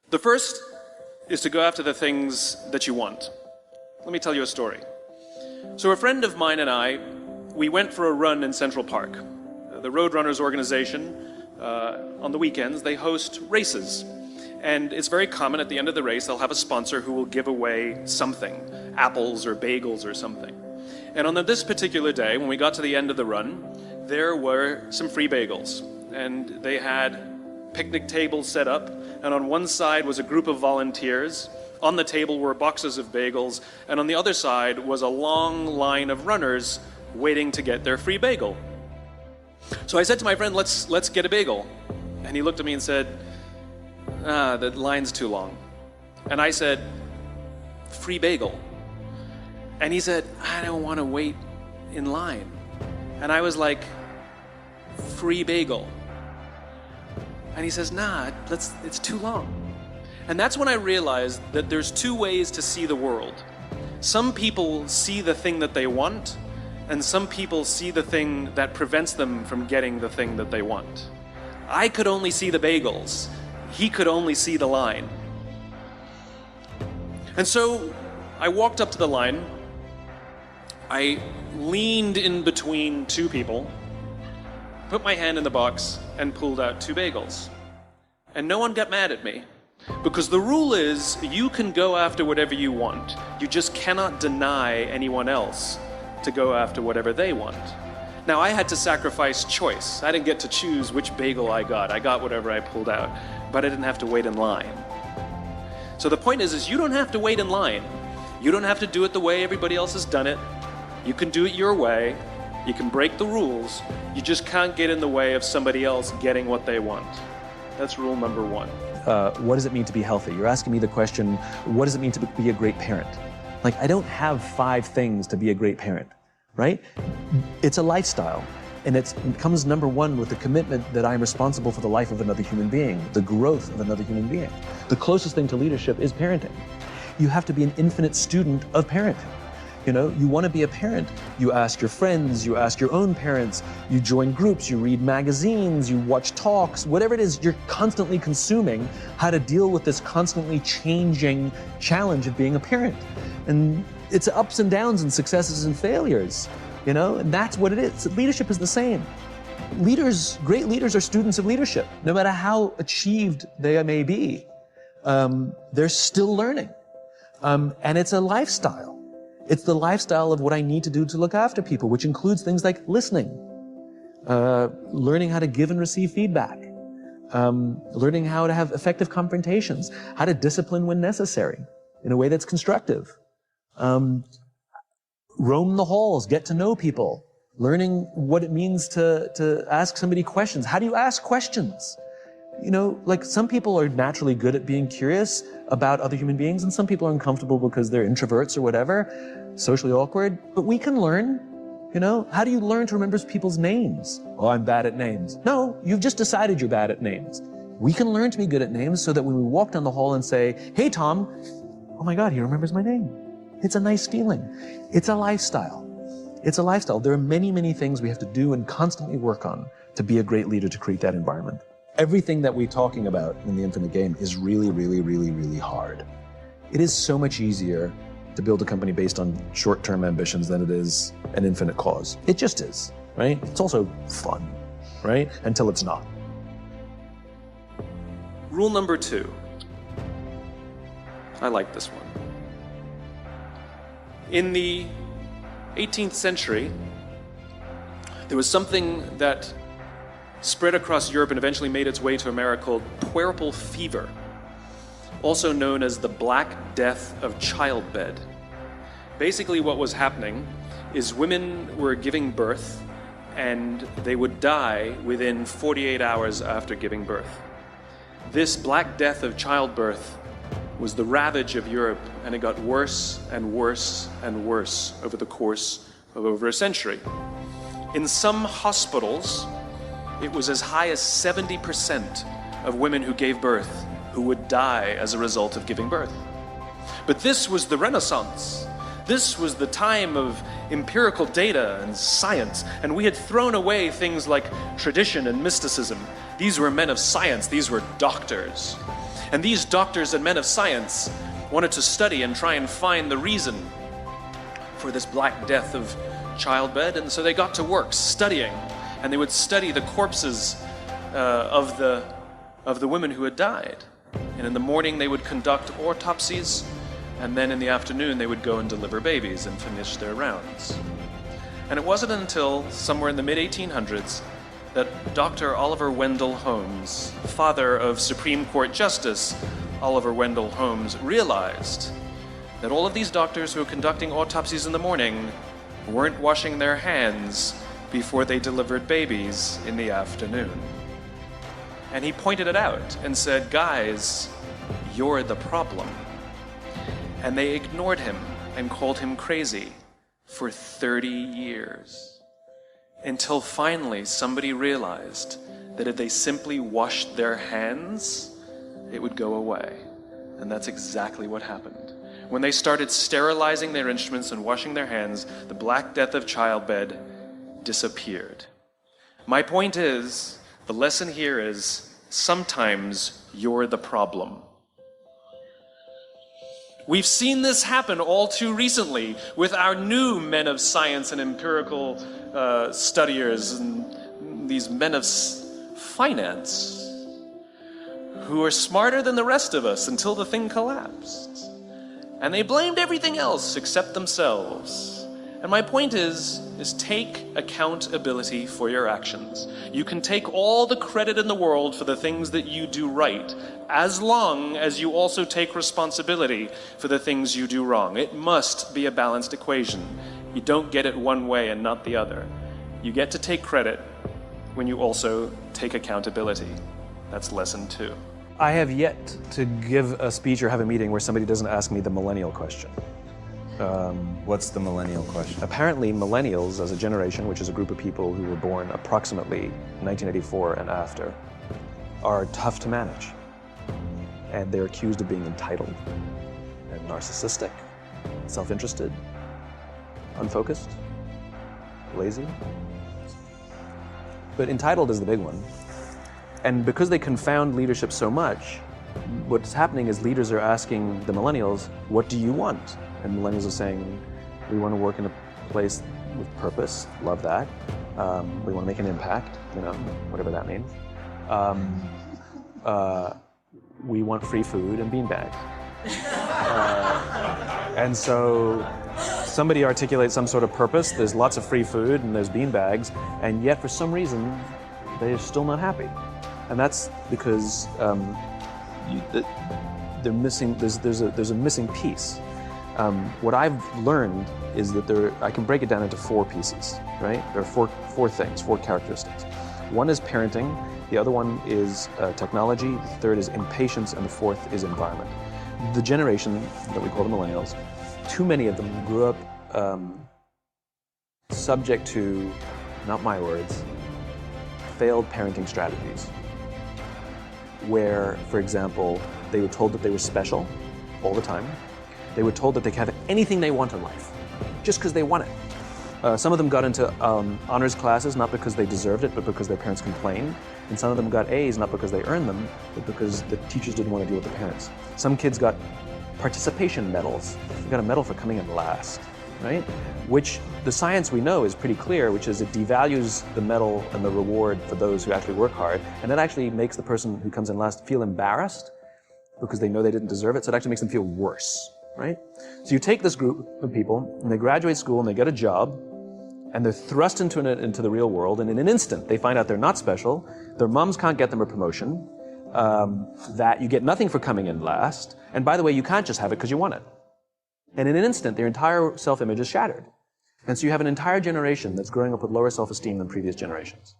The first is to go after the things that you want. Let me tell you a story. So a friend of mine and I, we went for a run in Central Park. The Roadrunners organization, on the weekends, they host races. And it's very common at the end of the race, they'll have a sponsor who will give away something, apples or bagels or something. And on this particular day, when we got to the end of the run, there were some free bagels. And they had picnic tables set up, and on one side was a group of volunteers. On the table were boxes of bagels, and on the other side was a long line of runners waiting to get their free bagel. So I said to my friend, let's get a bagel. And he looked at me and said, the line's too long. And I said, free bagel. And he said, I don't want to wait in line. And I was like, free bagel. And he says, nah, it's too long. And that's when I realized that there's two ways to see the world. Some people see the thing that they want, and some people see the thing that prevents them from getting the thing that they want. I could only see the bagels. He could only see the line. And so I walked up to the line. I leaned in between two people, put my hand in the box, and pulled out two bagels. And no one got mad at me, because the rule is you can go after whatever you want. You just cannot deny anyone else to go after whatever they want. Now, I had to sacrifice choice. I didn't get to choose which bagel I got. I got whatever I pulled out, but I didn't have to wait in line. So the point is you don't have to wait in line. You don't have to do it the way everybody else has done it. You can do it your way. You can break the rules. You just can't get in the way of somebody else getting what they want. That's rule number one. What does it mean to be healthy? You're asking me the question, what does it mean to be a great parent? Like, I don't have 5 things to be a great parent, right? It's a lifestyle. And it comes number 1 with the commitment that I'm responsible for the life of another human being, the growth of another human being. The closest thing to leadership is parenting. You have to be an infinite student of parenting. You know, you want to be a parent, you ask your friends, you ask your own parents, you join groups, you read magazines, you watch talks, whatever it is, you're constantly consuming how to deal with this constantly changing challenge of being a parent. And it's ups and downs and successes and failures, you know, and that's what it is. Leadership is the same. Great leaders are students of leadership. No matter how achieved they may be, they're still learning. And it's a lifestyle. It's the lifestyle of what I need to do to look after people, which includes things like listening, learning how to give and receive feedback, learning how to have effective confrontations, how to discipline when necessary in a way that's constructive, roam the halls, get to know people, learning what it means to ask somebody questions. How do you ask questions? You know, like, some people are naturally good at being curious about other human beings, and some people are uncomfortable because they're introverts or whatever, socially awkward. But we can learn, you know. How do you learn to remember people's names? Oh, I'm bad at names. No, you've just decided you're bad at names. We can learn to be good at names so that when we walk down the hall and say, hey, Tom, oh my God, he remembers my name. It's a nice feeling. It's a lifestyle. It's a lifestyle. There are many, many things we have to do and constantly work on to be a great leader, to create that environment. Everything that we're talking about in the Infinite Game is really, really, really, really hard. It is so much easier to build a company based on short-term ambitions than it is an infinite cause. It just is, right? It's also fun, right? Until it's not. Rule number 2. I like this one. In the 18th century, there was something that spread across Europe and eventually made its way to America called puerperal fever, also known as the Black Death of childbed. Basically what was happening is women were giving birth and they would die within 48 hours after giving birth. This Black Death of childbirth was the ravage of Europe, and it got worse and worse and worse over the course of over a century. In some hospitals, it was as high as 70% of women who gave birth who would die as a result of giving birth. But this was the Renaissance. This was the time of empirical data and science, and we had thrown away things like tradition and mysticism. These were men of science. These were doctors. And these doctors and men of science wanted to study and try and find the reason for this black death of childbed, and so they got to work studying, and they would study the corpses of the women who had died. And in the morning they would conduct autopsies, and then in the afternoon they would go and deliver babies and finish their rounds. And it wasn't until somewhere in the mid-1800s that Dr. Oliver Wendell Holmes, father of Supreme Court Justice Oliver Wendell Holmes, realized that all of these doctors who were conducting autopsies in the morning weren't washing their hands before they delivered babies in the afternoon. And he pointed it out and said, "Guys, you're the problem." And they ignored him and called him crazy for 30 years. Until finally somebody realized that if they simply washed their hands, it would go away. And that's exactly what happened. When they started sterilizing their instruments and washing their hands, the black death of childbed disappeared. My point is, the lesson here is, sometimes you're the problem. We've seen this happen all too recently with our new men of science and empirical studiers and these men of finance who are smarter than the rest of us until the thing collapsed. And they blamed everything else except themselves. And my point is take accountability for your actions. You can take all the credit in the world for the things that you do right, as long as you also take responsibility for the things you do wrong. It must be a balanced equation. You don't get it one way and not the other. You get to take credit when you also take accountability. That's lesson 2. I have yet to give a speech or have a meeting where somebody doesn't ask me the millennial question. What's the millennial question? Apparently, millennials as a generation, which is a group of people who were born approximately 1984 and after, are tough to manage. And they're accused of being entitled and narcissistic, self-interested, unfocused, lazy. But entitled is the big one. And because they confound leadership so much, what's happening is leaders are asking the millennials, what do you want? And millennials are saying, we want to work in a place with purpose, love that. We want to make an impact, whatever that means. We want free food and beanbags. And so somebody articulates some sort of purpose, there's lots of free food and there's beanbags, and yet for some reason, they're still not happy. And that's because they're missing. There's a missing piece. What I've learned is that I can break it down into 4 pieces. Right? There are four things, 4 characteristics. One is parenting. The other one is technology. The third is impatience, and the fourth is environment. The generation that we call the millennials, too many of them grew up subject to, not my words, failed parenting strategies. Where, for example, they were told that they were special all the time. They were told that they could have anything they want in life, just because they want it. Some of them got into honors classes, not because they deserved it, but because their parents complained. And some of them got A's, not because they earned them, but because the teachers didn't want to deal with the parents. Some kids got participation medals. They got a medal for coming in last, right? Which the science we know is pretty clear, which is it devalues the medal and the reward for those who actually work hard, and that actually makes the person who comes in last feel embarrassed because they know they didn't deserve it, so it actually makes them feel worse, right? So you take this group of people, and they graduate school, and they get a job, and they're thrust into the real world, and in an instant, they find out they're not special, their moms can't get them a promotion, that you get nothing for coming in last, and by the way, you can't just have it because you want it. And in an instant, their entire self-image is shattered. And so you have an entire generation that's growing up with lower self-esteem than previous generations.